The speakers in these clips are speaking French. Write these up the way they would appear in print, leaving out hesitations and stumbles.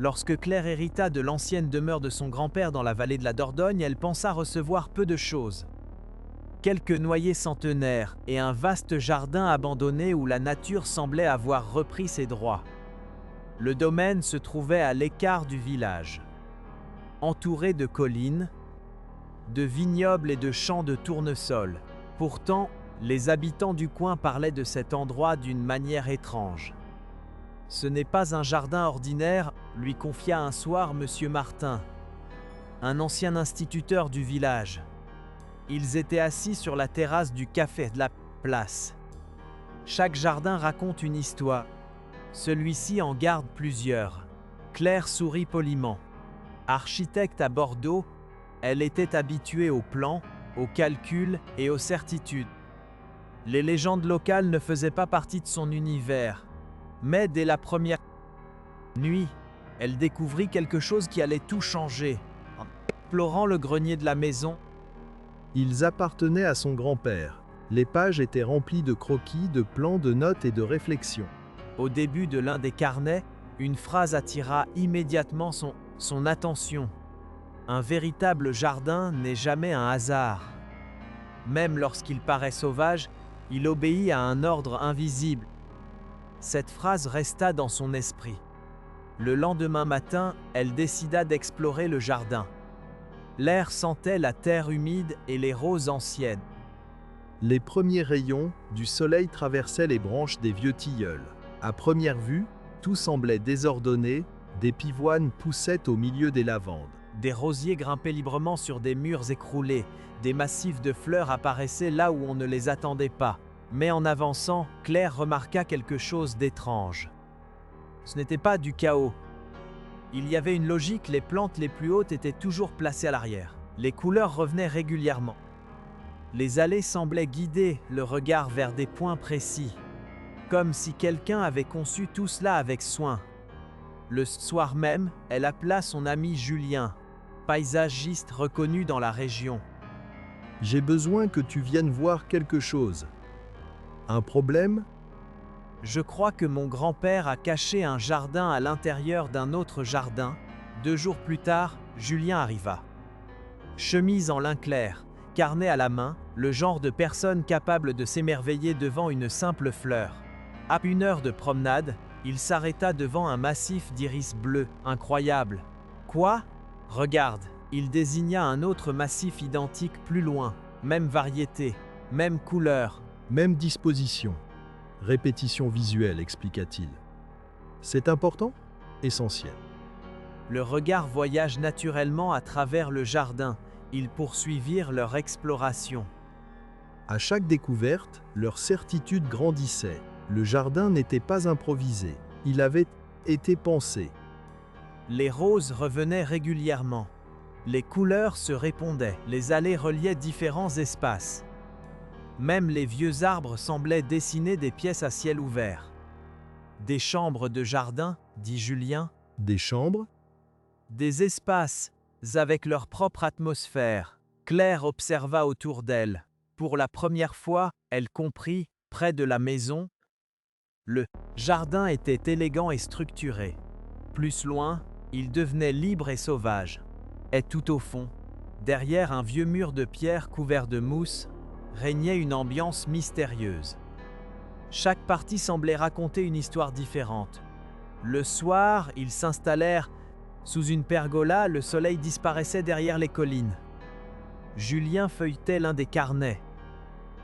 Lorsque Claire hérita de l'ancienne demeure de son grand-père dans la vallée de la Dordogne, elle pensa recevoir peu de choses. Quelques noyers centenaires et un vaste jardin abandonné où la nature semblait avoir repris ses droits. Le domaine se trouvait à l'écart du village. Entouré de collines, de vignobles et de champs de tournesol. Pourtant, les habitants du coin parlaient de cet endroit d'une manière étrange. « Ce n'est pas un jardin ordinaire », lui confia un soir Monsieur Martin, un ancien instituteur du village. Ils étaient assis sur la terrasse du café de la place. Chaque jardin raconte une histoire. Celui-ci en garde plusieurs. Claire sourit poliment. Architecte à Bordeaux, elle était habituée au plan, au calcul et aux certitudes. Les légendes locales ne faisaient pas partie de son univers. Mais dès la première nuit, elle découvrit quelque chose qui allait tout changer. En explorant le grenier de la maison, Ils appartenaient à son grand-père. Les pages étaient remplies de croquis, de plans, de notes et de réflexions. au début de l'un des carnets, une phrase attira immédiatement son attention. Un véritable jardin n'est jamais un hasard. Même lorsqu'il paraît sauvage, il obéit à un ordre invisible. Cette phrase resta dans son esprit. Le lendemain matin, elle décida d'explorer le jardin. L'air sentait la terre humide et les roses anciennes. Les premiers rayons du soleil traversaient les branches des vieux tilleuls. À première vue, tout semblait désordonné, des pivoines poussaient au milieu des lavandes. Des rosiers grimpaient librement sur des murs écroulés, des massifs de fleurs apparaissaient là où on ne les attendait pas. Mais en avançant, Claire remarqua quelque chose d'étrange. Ce n'était pas du chaos. Il y avait une logique, les plantes les plus hautes étaient toujours placées à l'arrière. Les couleurs revenaient régulièrement. Les allées semblaient guider le regard vers des points précis, comme si quelqu'un avait conçu tout cela avec soin. Le soir même, elle appela son ami Julien, paysagiste reconnu dans la région. « J'ai besoin que tu viennes voir quelque chose. » Un problème ? Je crois que mon grand-père a caché un jardin à l'intérieur d'un autre jardin. 2 jours plus tard, Julien arriva. Chemise en lin clair, carnet à la main, le genre de personne capable de s'émerveiller devant une simple fleur. À 1 heure de promenade, il s'arrêta devant un massif d'iris bleu, incroyable. Quoi ? Regarde, il désigna un autre massif identique plus loin, même variété, même couleur. Même disposition. Répétition visuelle, expliqua-t-il. C'est important ? Essentiel. Le regard voyage naturellement à travers le jardin. Ils poursuivirent leur exploration. À chaque découverte, leur certitude grandissait. Le jardin n'était pas improvisé. Il avait été pensé. Les roses revenaient régulièrement. Les couleurs se répondaient. Les allées reliaient différents espaces. Même les vieux arbres semblaient dessiner des pièces à ciel ouvert. Des chambres de jardin, dit Julien. Des chambres ? Des espaces avec leur propre atmosphère. Claire observa autour d'elle. Pour la première fois, elle comprit, près de la maison, le jardin était élégant et structuré. Plus loin, il devenait libre et sauvage. Et tout au fond, derrière un vieux mur de pierre couvert de mousse, régnait une ambiance mystérieuse. Chaque partie semblait raconter une histoire différente. Le soir, ils s'installèrent sous une pergola, le soleil disparaissait derrière les collines. Julien feuilletait l'un des carnets.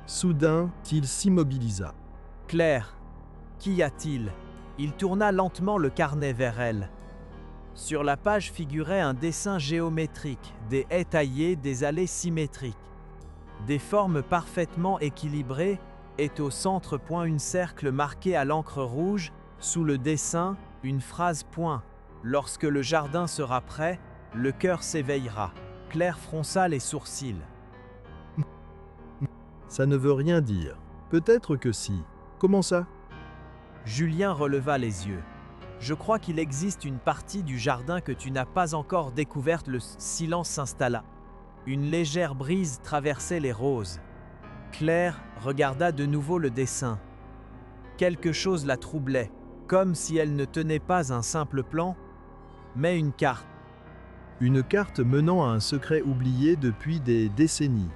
Soudain, il s'immobilisa. « Claire, qu'y a-t-il » Il tourna lentement le carnet vers elle. Sur la page figurait un dessin géométrique, des haies taillées, des allées symétriques. Des formes parfaitement équilibrées, et au centre point un cercle marqué à l'encre rouge, sous le dessin, une phrase point. Lorsque le jardin sera prêt, le cœur s'éveillera. Claire fronça les sourcils. Ça ne veut rien dire. Peut-être que si. Comment ça ? Julien releva les yeux. Je crois qu'il existe une partie du jardin que tu n'as pas encore découverte. Le silence s'installa. Une légère brise traversait les roses. Claire regarda de nouveau le dessin. Quelque chose la troublait, comme si elle ne tenait pas un simple plan. mais une carte. Une carte menant à un secret oublié depuis des décennies.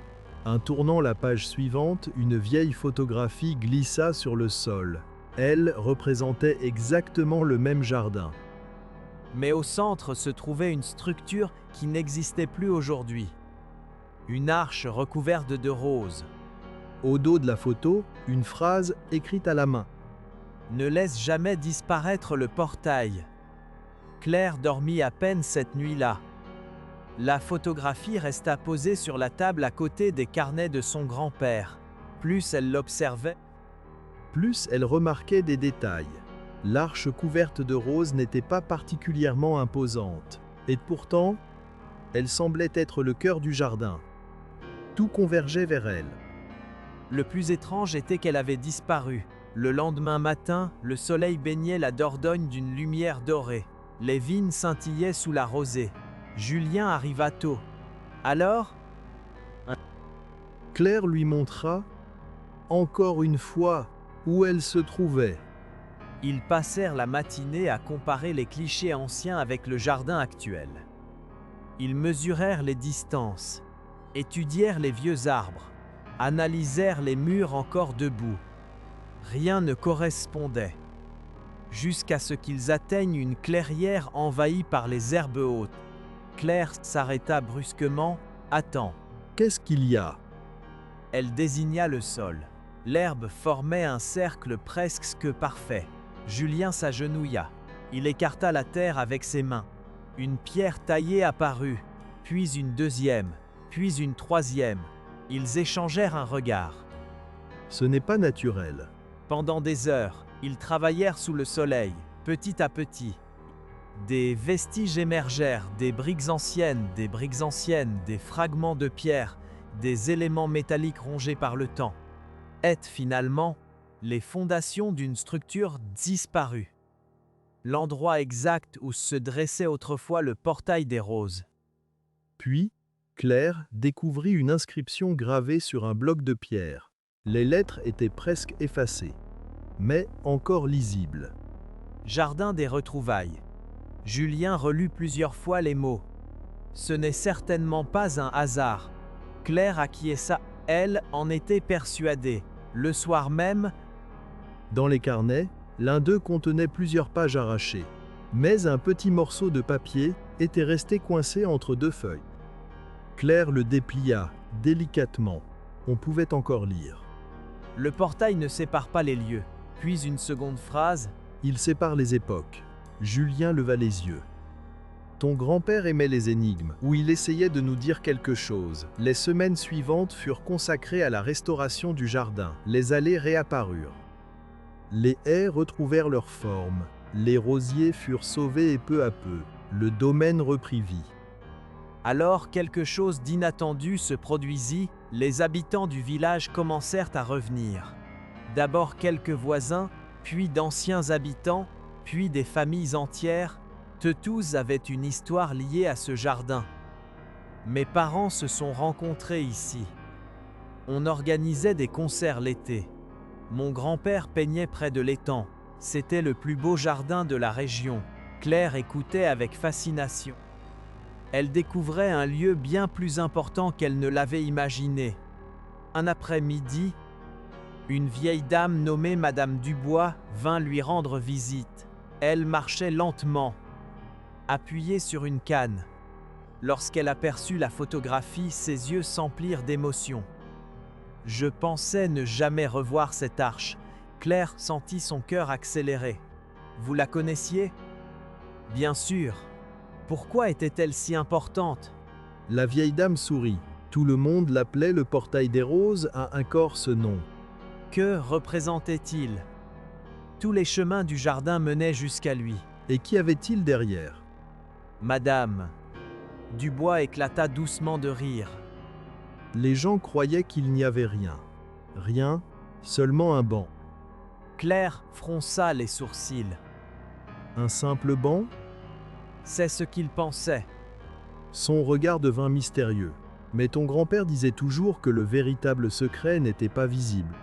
En tournant la page suivante, une vieille photographie glissa sur le sol. Elle représentait exactement le même jardin. Mais au centre se trouvait une structure qui n'existait plus aujourd'hui. Une arche recouverte de roses. Au dos de la photo, une phrase écrite à la main. Ne laisse jamais disparaître le portail. Claire dormit à peine cette nuit-là. La photographie resta posée sur la table à côté des carnets de son grand-père. Plus elle l'observait, plus elle remarquait des détails. L'arche couverte de roses n'était pas particulièrement imposante. Et pourtant, elle semblait être le cœur du jardin. Tout convergeait vers elle. le plus étrange était qu'elle avait disparu. Le lendemain matin, le soleil baignait la Dordogne d'une lumière dorée. Les vignes scintillaient sous la rosée. Julien arriva tôt. Alors, Claire lui montra, encore une fois, où elle se trouvait. ils passèrent la matinée à comparer les clichés anciens avec le jardin actuel. Ils mesurèrent les distances, étudièrent les vieux arbres, analysèrent les murs encore debout. Rien ne correspondait. Jusqu'à ce qu'ils atteignent une clairière envahie par les herbes hautes. Claire s'arrêta brusquement. « Attends !» Qu'est-ce qu'il y a? Elle désigna le sol. L'herbe formait un cercle presque parfait. Julien s'agenouilla. Il écarta la terre avec ses mains. Une pierre taillée apparut, puis une deuxième, puis une troisième. Ils échangèrent un regard. Ce n'est pas naturel. Pendant des heures, ils travaillèrent sous le soleil, petit à petit. Des vestiges émergèrent, des briques anciennes, des fragments de pierre, des éléments métalliques rongés par le temps. Et finalement, les fondations d'une structure disparue. L'endroit exact où se dressait autrefois le portail des roses. Puis, Claire découvrit une inscription gravée sur un bloc de pierre. Les lettres étaient presque effacées, mais encore lisibles. Jardin des retrouvailles. Julien relut plusieurs fois les mots. Ce n'est certainement pas un hasard. Claire acquiesça, elle en était persuadée. Le soir même, Dans les carnets, l'un d'eux contenait plusieurs pages arrachées, mais un petit morceau de papier était resté coincé entre deux feuilles. Claire le déplia délicatement. On pouvait encore lire. le portail ne sépare pas les lieux. Puis une seconde phrase, Il sépare les époques. Julien leva les yeux. Ton grand-père aimait les énigmes, où il essayait de nous dire quelque chose. Les semaines suivantes furent consacrées à la restauration du jardin. Les allées réapparurent. Les haies retrouvèrent leur forme. Les rosiers furent sauvés et peu à peu, le domaine reprit vie. Alors quelque chose d'inattendu se produisit, les habitants du village commencèrent à revenir. D'abord quelques voisins, puis d'anciens habitants, puis des familles entières. Tous avaient une histoire liée à ce jardin. Mes parents se sont rencontrés ici. On organisait des concerts l'été. Mon grand-père peignait près de l'étang. C'était le plus beau jardin de la région. Claire écoutait avec fascination. Elle découvrait un lieu bien plus important qu'elle ne l'avait imaginé. Un après-midi, une vieille dame nommée Madame Dubois vint lui rendre visite. Elle marchait lentement, appuyée sur une canne. Lorsqu'elle aperçut la photographie, ses yeux s'emplirent d'émotion. Je pensais ne jamais revoir cette arche. Claire sentit son cœur accélérer. Vous la connaissiez? Bien sûr. Pourquoi était-elle si importante? La vieille dame sourit. Tout le monde l'appelait le portail des roses à un corps ce nom. Que représentait-il? Tous les chemins du jardin menaient jusqu'à lui. Et qu'y avait-il derrière? Madame. Dubois éclata doucement de rire. Les gens croyaient qu'il n'y avait rien. Rien, seulement un banc. Claire fronça les sourcils. Un simple banc? C'est ce qu'il pensait. Son regard devint mystérieux. Mais ton grand-père disait toujours que le véritable secret n'était pas visible.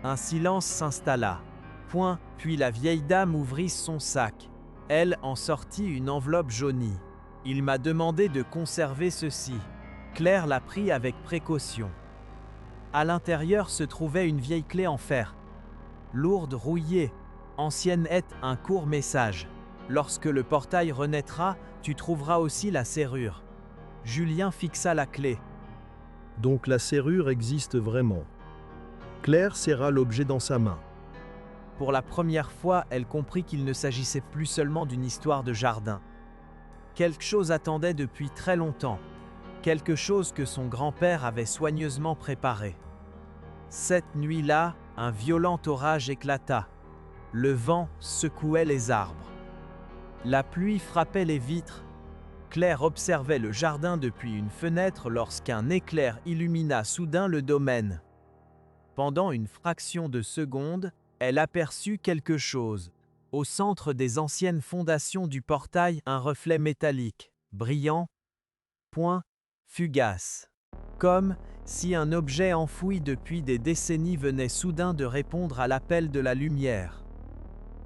Un silence s'installa. Puis la vieille dame ouvrit son sac. Elle en sortit une enveloppe jaunie. Il m'a demandé de conserver ceci. Claire l'a pris avec précaution. À l'intérieur se trouvait une vieille clé en fer. Lourde, rouillée, ancienne est un court message. Lorsque le portail renaîtra, tu trouveras aussi la serrure. Julien fixa la clé. Donc la serrure existe vraiment. Claire serra l'objet dans sa main. Pour la première fois, elle comprit qu'il ne s'agissait plus seulement d'une histoire de jardin. Quelque chose attendait depuis très longtemps. Quelque chose que son grand-père avait soigneusement préparé. Cette nuit-là, un violent orage éclata. Le vent secouait les arbres. La pluie frappait les vitres. Claire observait le jardin depuis une fenêtre lorsqu'un éclair illumina soudain le domaine. Pendant une fraction de seconde, elle aperçut quelque chose. Au centre des anciennes fondations du portail, un reflet métallique, brillant, point, fugace. Comme si un objet enfoui depuis des décennies venait soudain de répondre à l'appel de la lumière.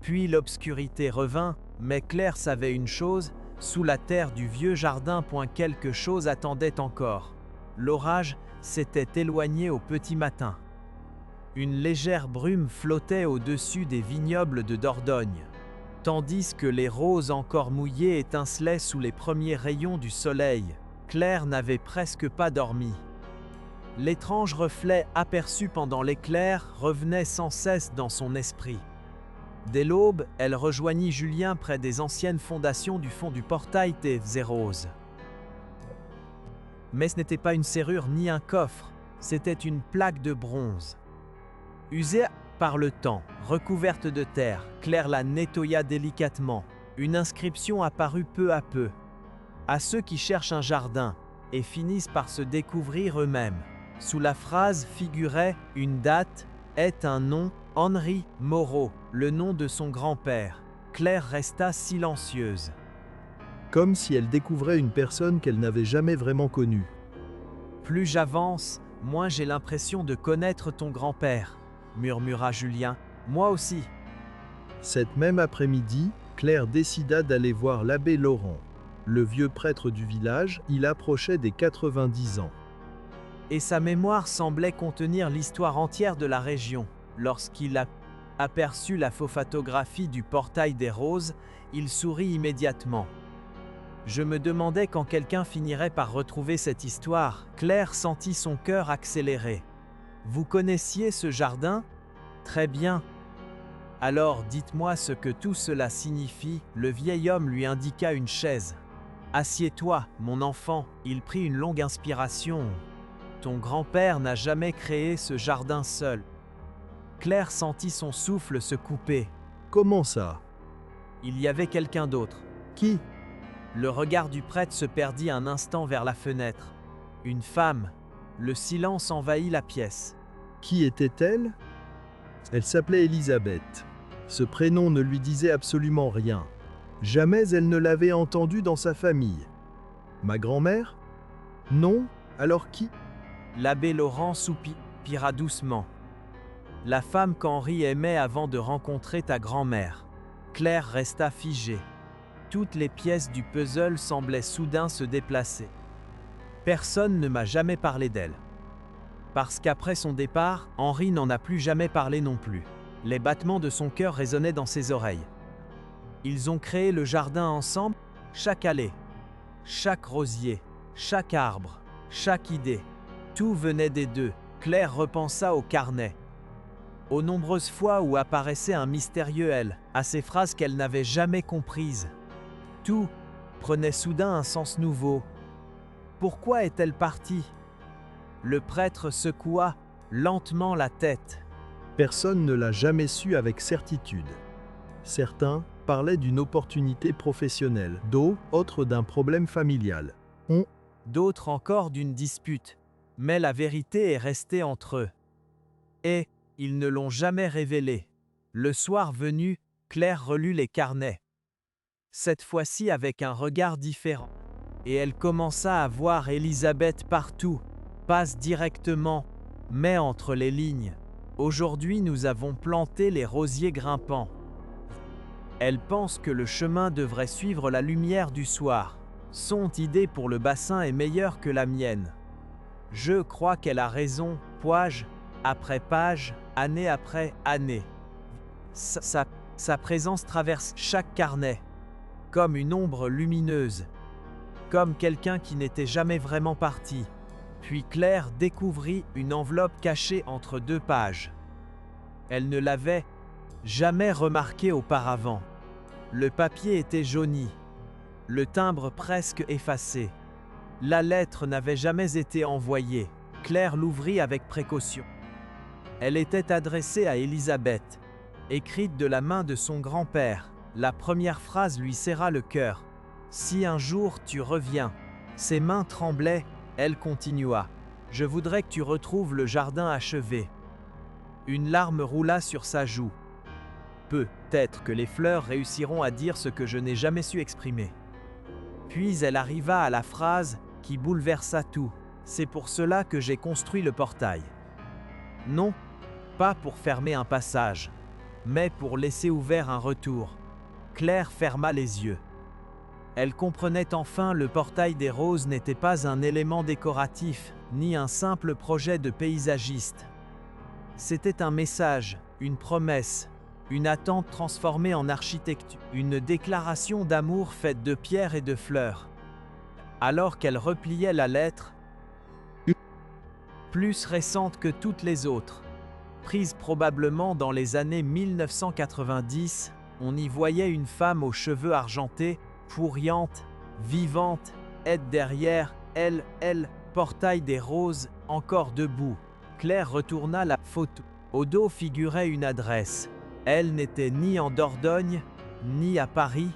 Puis l'obscurité revint, mais Claire savait une chose, sous la terre du vieux jardin, quelque chose attendait encore. L'orage s'était éloigné au petit matin. Une légère brume flottait au-dessus des vignobles de Dordogne, tandis que les roses encore mouillées étincelaient sous les premiers rayons du soleil. Claire n'avait presque pas dormi. L'étrange reflet aperçu pendant l'éclair revenait sans cesse dans son esprit. Dès l'aube, elle rejoignit Julien près des anciennes fondations du fond du portail des roses. Mais ce n'était pas une serrure ni un coffre, c'était une plaque de bronze. Usée par le temps, recouverte de terre, Claire la nettoya délicatement. Une inscription apparut peu à peu. À ceux qui cherchent un jardin et finissent par se découvrir eux-mêmes. Sous la phrase figurait une date, est un nom, Henri Moreau, le nom de son grand-père. Claire resta silencieuse. Comme si elle découvrait une personne qu'elle n'avait jamais vraiment connue. Plus j'avance, moins j'ai l'impression de connaître ton grand-père, murmura Julien. Moi aussi. Cette même après-midi, Claire décida d'aller voir l'abbé Laurent. Le vieux prêtre du village, il approchait des 90 ans. Et sa mémoire semblait contenir l'histoire entière de la région. Lorsqu'il a aperçu la photographie du portail des roses, il sourit immédiatement. Je me demandais quand quelqu'un finirait par retrouver cette histoire. Claire sentit son cœur accélérer. Vous connaissiez ce jardin? Très bien. Alors dites-moi ce que tout cela signifie. Le vieil homme lui indiqua une chaise. Assieds-toi, mon enfant. Il prit une longue inspiration. Ton grand-père n'a jamais créé ce jardin seul. Claire sentit son souffle se couper. Comment ça? Il y avait quelqu'un d'autre. Qui? Le regard du prêtre se perdit un instant vers la fenêtre. Une femme. Le silence envahit la pièce. Qui était-elle? Elle s'appelait Élisabeth. Ce prénom ne lui disait absolument rien. Jamais elle ne l'avait entendu dans sa famille. Ma grand-mère? Non? Alors qui? L'abbé Laurent soupira doucement. La femme qu'Henri aimait avant de rencontrer ta grand-mère. Claire resta figée. Toutes les pièces du puzzle semblaient soudain se déplacer. Personne ne m'a jamais parlé d'elle. Parce qu'après son départ, Henri n'en a plus jamais parlé non plus. Les battements de son cœur résonnaient dans ses oreilles. Ils ont créé le jardin ensemble, chaque allée, chaque rosier, chaque arbre, chaque idée. Tout venait des deux. Claire repensa au carnet. Aux nombreuses fois où apparaissait un mystérieux elle, à ces phrases qu'elle n'avait jamais comprises. Tout prenait soudain un sens nouveau. Pourquoi est-elle partie? Le prêtre secoua lentement la tête. Personne ne l'a jamais su avec certitude. Certains parlaient d'une opportunité professionnelle, d'autres d'un problème familial. D'autres encore d'une dispute. Mais la vérité est restée entre eux. Et ils ne l'ont jamais révélée. Le soir venu, Claire relut les carnets. Cette fois-ci avec un regard différent. Et elle commença à voir Élisabeth partout, passe directement, mais entre les lignes. Aujourd'hui nous avons planté les rosiers grimpants. Elle pense que le chemin devrait suivre la lumière du soir. Son idée pour le bassin est meilleure que la mienne. Je crois qu'elle a raison, page après page, année après année. Sa présence traverse chaque carnet, comme une ombre lumineuse, comme quelqu'un qui n'était jamais vraiment parti. Puis Claire découvrit une enveloppe cachée entre 2 pages. Elle ne l'avait jamais remarqué auparavant. Le papier était jauni, le timbre presque effacé. La lettre n'avait jamais été envoyée. Claire l'ouvrit avec précaution. Elle était adressée à Elisabeth, écrite de la main de son grand-père. La première phrase lui serra le cœur. « Si un jour tu reviens ». Ses mains tremblaient, elle continua. « Je voudrais que tu retrouves le jardin achevé ». Une larme roula sur sa joue. Peut-être que les fleurs réussiront à dire ce que je n'ai jamais su exprimer. Puis elle arriva à la phrase qui bouleversa tout. C'est pour cela que j'ai construit le portail. Non, pas pour fermer un passage, mais pour laisser ouvert un retour. Claire ferma les yeux. Elle comprenait enfin, le portail des roses n'était pas un élément décoratif, ni un simple projet de paysagiste. C'était un message, une promesse, une attente transformée en architecture, une déclaration d'amour faite de pierres et de fleurs. Alors qu'elle repliait la lettre, plus récente que toutes les autres, prise probablement dans les années 1990, on y voyait une femme aux cheveux argentés, souriante, vivante, aide derrière elle, portail des roses, encore debout. Claire retourna la photo. Au dos figurait une adresse. Elle n'était ni en Dordogne, ni à Paris,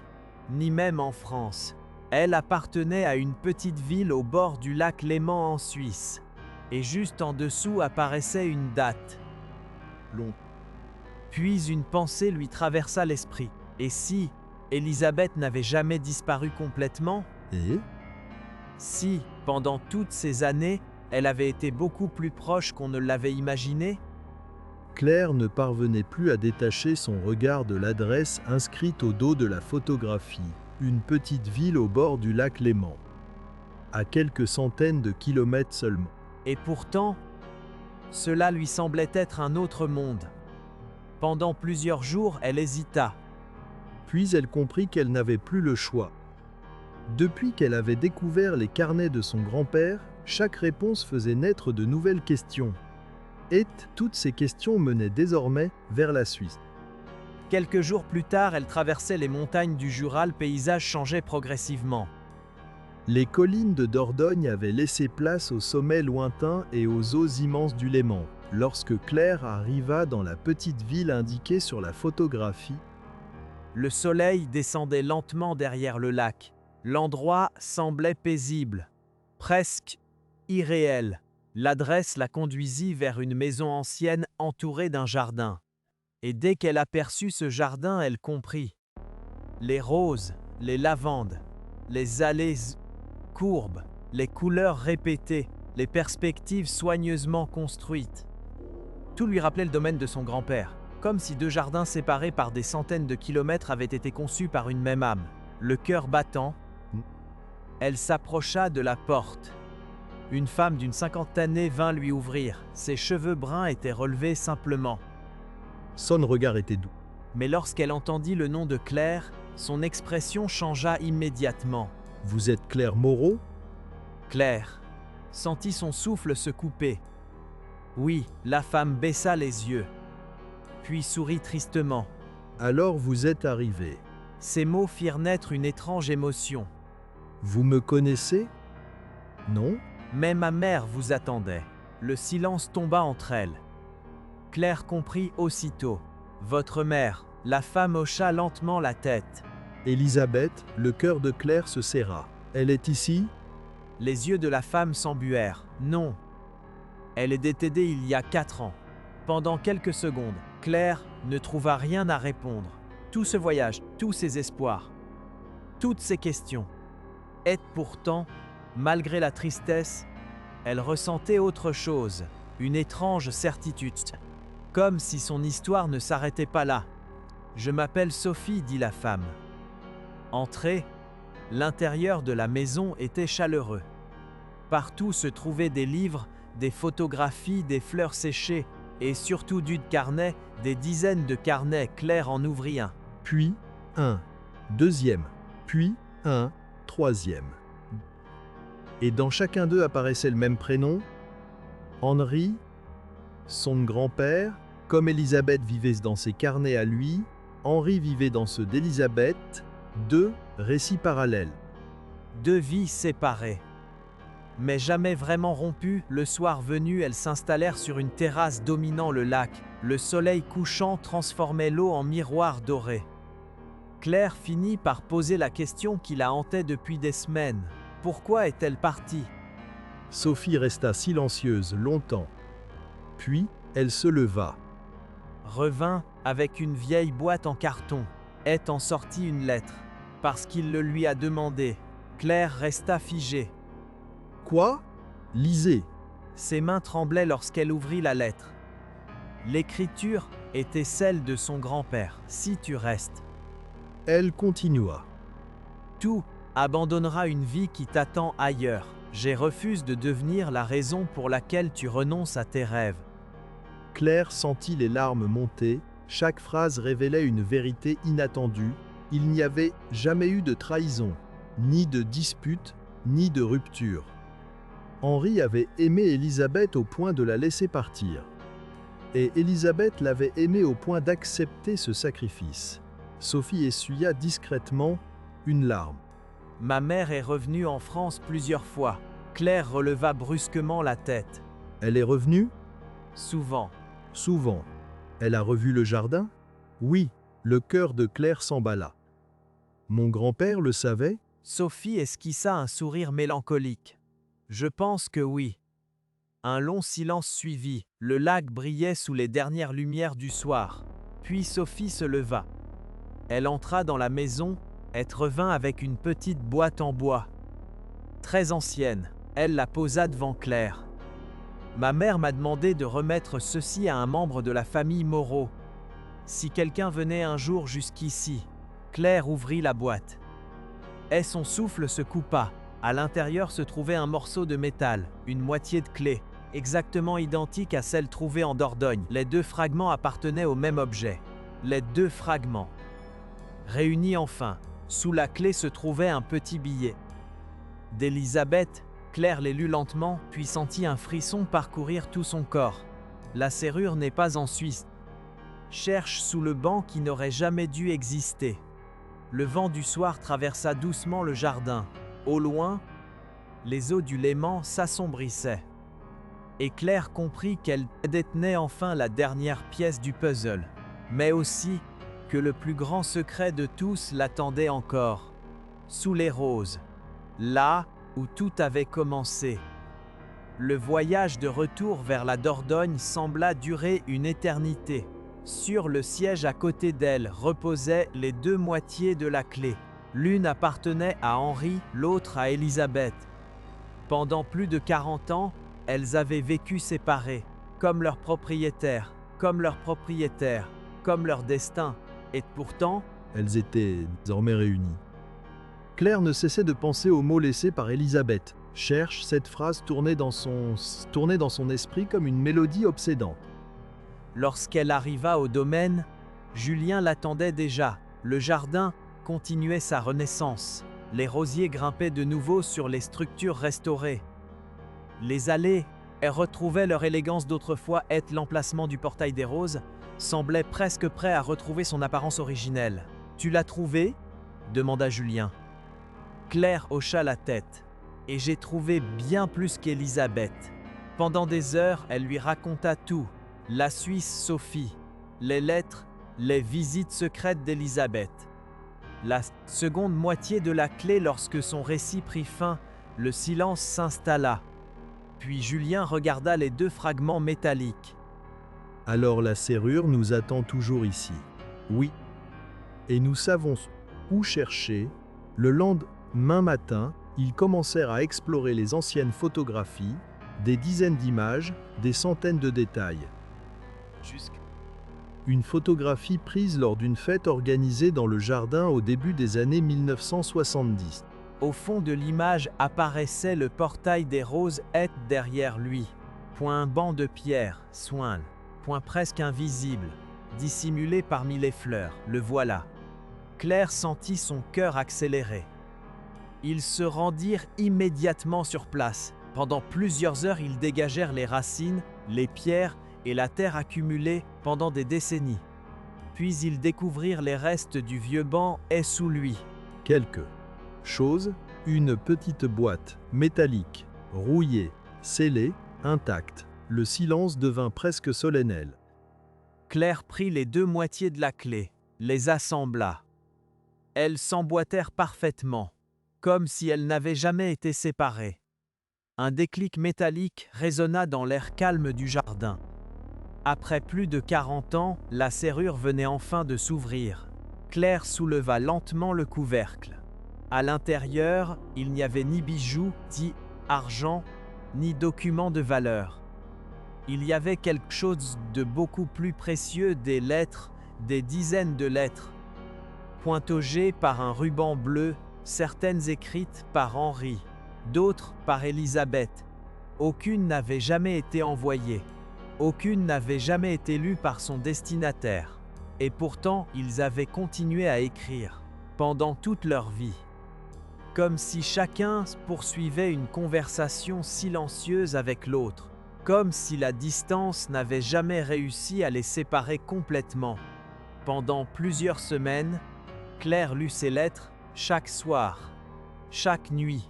ni même en France. Elle appartenait à une petite ville au bord du lac Léman en Suisse. Et juste en dessous apparaissait une date. Long. Puis une pensée lui traversa l'esprit. Et si Elisabeth n'avait jamais disparu complètement? Et Si, pendant toutes ces années, elle avait été beaucoup plus proche qu'on ne l'avait imaginé? Claire ne parvenait plus à détacher son regard de l'adresse inscrite au dos de la photographie. Une petite ville au bord du lac Léman. À quelques centaines de kilomètres seulement. Et pourtant, cela lui semblait être un autre monde. Pendant plusieurs jours, elle hésita. Puis elle comprit qu'elle n'avait plus le choix. Depuis qu'elle avait découvert les carnets de son grand-père, chaque réponse faisait naître de nouvelles questions. Et toutes ces questions menaient désormais vers la Suisse. Quelques jours plus tard, elle traversait les montagnes du Jura, le paysage changeait progressivement. Les collines de Dordogne avaient laissé place aux sommets lointains et aux eaux immenses du Léman. Lorsque Claire arriva dans la petite ville indiquée sur la photographie, le soleil descendait lentement derrière le lac. L'endroit semblait paisible, presque irréel. L'adresse la conduisit vers une maison ancienne entourée d'un jardin. Et dès qu'elle aperçut ce jardin, elle comprit. Les roses, les lavandes, les allées courbes, les couleurs répétées, les perspectives soigneusement construites. Tout lui rappelait le domaine de son grand-père, comme si 2 jardins séparés par des centaines de kilomètres avaient été conçus par une même âme. Le cœur battant, elle s'approcha de la porte. Une femme d'une 50 d'années vint lui ouvrir. Ses cheveux bruns étaient relevés simplement. son regard était doux. Mais lorsqu'elle entendit le nom de Claire, son expression changea immédiatement. « Vous êtes Claire Moreau ?» Claire sentit son souffle se couper. Oui, la femme baissa les yeux, puis sourit tristement. « Alors vous êtes arrivée. » Ces mots firent naître une étrange émotion. « Vous me connaissez ? » « Non ?» Mais ma mère vous attendait. Le silence tomba entre elles. Claire comprit aussitôt. Votre mère. La femme hocha lentement la tête. Elisabeth, le cœur de Claire se serra. Elle est ici ? Les yeux de la femme s'embuèrent. Non. Elle est décédée il y a 4 ans. Pendant quelques secondes, Claire ne trouva rien à répondre. Tout ce voyage, tous ces espoirs, toutes ces questions. Et pourtant, malgré la tristesse, elle ressentait autre chose, une étrange certitude, comme si son histoire ne s'arrêtait pas là. Je m'appelle Sophie, dit la femme. Entrez. L'intérieur de la maison était chaleureux. Partout se trouvaient des livres, des photographies, des fleurs séchées, et surtout du carnet, des dizaines de carnets. Claire en ouvrit un. Puis, un deuxième, puis un troisième. Et dans chacun d'eux apparaissait le même prénom, Henri, son grand-père. Comme Élisabeth vivait dans ses carnets à lui, Henri vivait dans ceux d'Élisabeth. Deux récits parallèles. Deux vies séparées. Mais jamais vraiment rompues. Le soir venu, elles s'installèrent sur une terrasse dominant le lac. Le soleil couchant transformait l'eau en miroir doré. Claire finit par poser la question qui la hantait depuis des semaines. Pourquoi est-elle partie? Sophie resta silencieuse longtemps. Puis, elle se leva. Revint avec une vieille boîte en carton. Est en sortit une lettre. Parce qu'il le lui a demandé. Claire resta figée. Quoi? Lisez. Ses mains tremblaient lorsqu'elle ouvrit la lettre. L'écriture était celle de son grand-père. Si tu restes, Elle continua. tout abandonnera une vie qui t'attend ailleurs. Je refuse de devenir la raison pour laquelle tu renonces à tes rêves. Claire sentit les larmes monter. Chaque phrase révélait une vérité inattendue. Il n'y avait jamais eu de trahison, ni de dispute, ni de rupture. Henri avait aimé Élisabeth au point de la laisser partir. Et Élisabeth l'avait aimé au point d'accepter ce sacrifice. Sophie essuya discrètement une larme. Ma mère est revenue en France plusieurs fois. Claire releva brusquement la tête. Elle est revenue? Souvent. Souvent. Elle a revu le jardin? Oui, le cœur de Claire s'emballa. Mon grand-père le savait? Sophie esquissa un sourire mélancolique. Je pense que oui. Un long silence suivit. Le lac brillait sous les dernières lumières du soir. Puis Sophie se leva. Elle entra dans la maison. Elle revint avec une petite boîte en bois. Très ancienne. Elle la posa devant Claire. Ma mère m'a demandé de remettre ceci à un membre de la famille Moreau. Si quelqu'un venait un jour jusqu'ici. Claire ouvrit la boîte. Et son souffle se coupa. À l'intérieur se trouvait un morceau de métal, une moitié de clé, exactement identique à celle trouvée en Dordogne. Les deux fragments appartenaient au même objet. Les deux fragments. Réunis enfin, sous la clé se trouvait un petit billet. D'Élisabeth, Claire les lut lentement, puis sentit un frisson parcourir tout son corps. La serrure n'est pas en Suisse. Cherche sous le banc qui n'aurait jamais dû exister. Le vent du soir traversa doucement le jardin. Au loin, les eaux du Léman s'assombrissaient. Et Claire comprit qu'elle détenait enfin la dernière pièce du puzzle, mais aussi que le plus grand secret de tous l'attendait encore. Sous les roses, là où tout avait commencé. Le voyage de retour vers la Dordogne sembla durer une éternité. Sur le siège à côté d'elle reposaient les deux moitiés de la clé. L'une appartenait à Henri, l'autre à Élisabeth. Pendant plus de 40 ans, elles avaient vécu séparées, comme leur propriétaire, comme leur propriétaire, comme leur destin. Et pourtant, elles étaient désormais réunies. Claire ne cessait de penser aux mots laissés par Élisabeth. Cherche, cette phrase tournait dans son esprit comme une mélodie obsédante. Lorsqu'elle arriva au domaine, Julien l'attendait déjà. Le jardin continuait sa renaissance. Les rosiers grimpaient de nouveau sur les structures restaurées. Les allées retrouvaient leur élégance d'autrefois et l'emplacement du portail des roses semblait presque prêt à retrouver son apparence originelle. « Tu l'as trouvé ?» demanda Julien. Claire hocha la tête. « Et j'ai trouvé bien plus qu'Élisabeth. » Pendant des heures, elle lui raconta tout. La Suisse Sophie, les lettres, les visites secrètes d'Élisabeth. La seconde moitié de la clé lorsque son récit prit fin, le silence s'installa. Puis Julien regarda les deux fragments métalliques. Alors la serrure nous attend toujours ici. Oui. Et nous savons où chercher. Le lendemain matin, ils commencèrent à explorer les anciennes photographies, des dizaines d'images, des centaines de détails. Une photographie prise lors d'une fête organisée dans le jardin au début des années 1970. Au fond de l'image apparaissait le portail des roses et derrière lui. Un banc de pierre, soin, presque invisible, dissimulé parmi les fleurs, le voilà. Claire sentit son cœur accélérer. Ils se rendirent immédiatement sur place. Pendant plusieurs heures, ils dégagèrent les racines, les pierres et la terre accumulée pendant des décennies. Puis ils découvrirent les restes du vieux banc et sous lui. Quelque chose, une petite boîte, métallique, rouillée, scellée, intacte. Le silence devint presque solennel. Claire prit les deux moitiés de la clé, les assembla. Elles s'emboîtèrent parfaitement, comme si elles n'avaient jamais été séparées. Un déclic métallique résonna dans l'air calme du jardin. Après plus de 40 ans, la serrure venait enfin de s'ouvrir. Claire souleva lentement le couvercle. À l'intérieur, il n'y avait ni bijoux, ni argent, ni documents de valeur. Il y avait quelque chose de beaucoup plus précieux, des lettres, des dizaines de lettres, pointaugées par un ruban bleu, certaines écrites par Henri, d'autres par Élisabeth. Aucune n'avait jamais été envoyée. Aucune n'avait jamais été lue par son destinataire. Et pourtant, ils avaient continué à écrire, pendant toute leur vie. Comme si chacun poursuivait une conversation silencieuse avec l'autre, comme si la distance n'avait jamais réussi à les séparer complètement. Pendant plusieurs semaines, Claire lut ces lettres chaque soir, chaque nuit.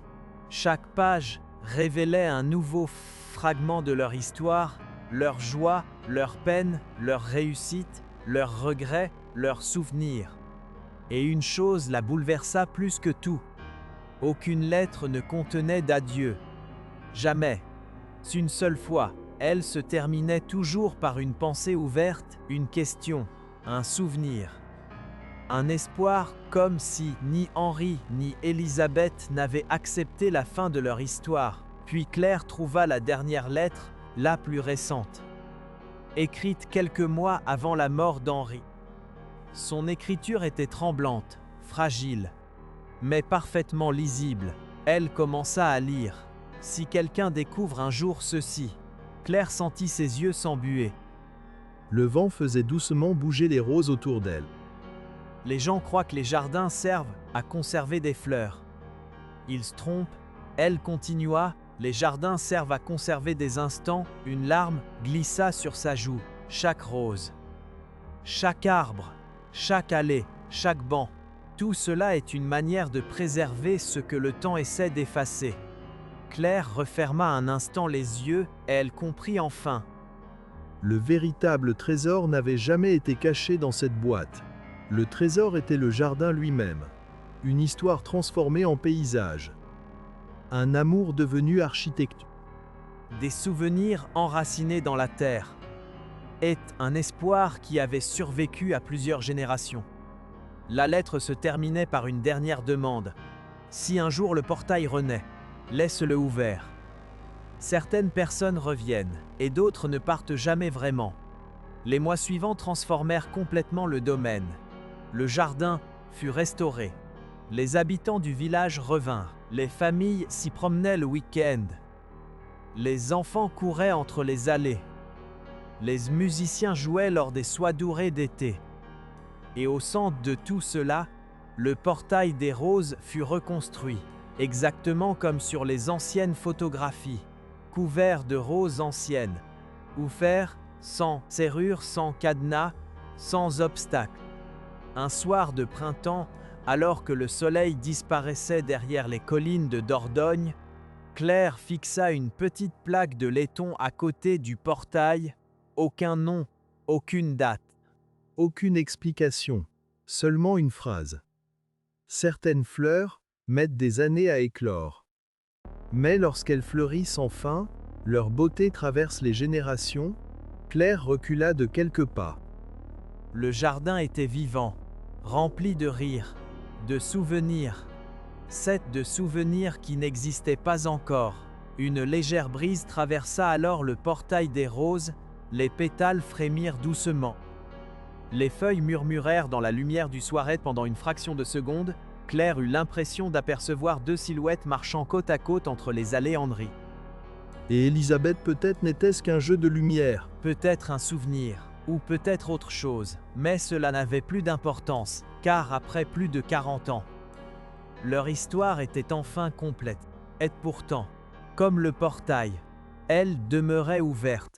Chaque page révélait un nouveau fragment de leur histoire, leur joie, leur peine, leur réussite, leurs regrets, leurs souvenirs. Et une chose la bouleversa plus que tout. Aucune lettre ne contenait d'adieu. Jamais. Une seule fois, elle se terminait toujours par une pensée ouverte, une question, un souvenir. Un espoir, comme si ni Henri ni Élisabeth n'avaient accepté la fin de leur histoire. Puis Claire trouva la dernière lettre, la plus récente, écrite quelques mois avant la mort d'Henri. Son écriture était tremblante, fragile, mais parfaitement lisible. Elle commença à lire. « Si quelqu'un découvre un jour ceci », Claire sentit ses yeux s'embuer. Le vent faisait doucement bouger les roses autour d'elle. Les gens croient que les jardins servent à conserver des fleurs. Ils se trompent. Elle continua. Les jardins servent à conserver des instants. Une larme glissa sur sa joue. Chaque rose, chaque arbre, chaque allée, chaque banc. Tout cela est une manière de préserver ce que le temps essaie d'effacer. Claire referma un instant les yeux et elle comprit enfin. Le véritable trésor n'avait jamais été caché dans cette boîte. Le trésor était le jardin lui-même. Une histoire transformée en paysage. Un amour devenu architecture. Des souvenirs enracinés dans la terre. Et un espoir qui avait survécu à plusieurs générations. La lettre se terminait par une dernière demande. Si un jour le portail renaît, laisse-le ouvert. Certaines personnes reviennent, et d'autres ne partent jamais vraiment. Les mois suivants transformèrent complètement le domaine. Le jardin fut restauré. Les habitants du village revinrent. Les familles s'y promenaient le week-end. Les enfants couraient entre les allées. Les musiciens jouaient lors des soirées d'été. Et au centre de tout cela, le portail des roses fut reconstruit, exactement comme sur les anciennes photographies, couvert de roses anciennes, ouvert, sans serrure, sans cadenas, sans obstacle. Un soir de printemps, alors que le soleil disparaissait derrière les collines de Dordogne, Claire fixa une petite plaque de laiton à côté du portail. Aucun nom, aucune date. Aucune explication, seulement une phrase. Certaines fleurs mettent des années à éclore. Mais lorsqu'elles fleurissent enfin, leur beauté traverse les générations. Claire recula de quelques pas. Le jardin était vivant, rempli de rires, de souvenirs. De souvenirs qui n'existaient pas encore. Une légère brise traversa alors le portail des roses, les pétales frémirent doucement. Les feuilles murmurèrent dans la lumière du soir et pendant une fraction de seconde, Claire eut l'impression d'apercevoir deux silhouettes marchant côte à côte entre les allées Henry. Et Elisabeth peut-être n'était-ce qu'un jeu de lumière. Peut-être un souvenir, ou peut-être autre chose, mais cela n'avait plus d'importance, car après plus de 40 ans, leur histoire était enfin complète. Et pourtant, comme le portail, elle demeurait ouverte.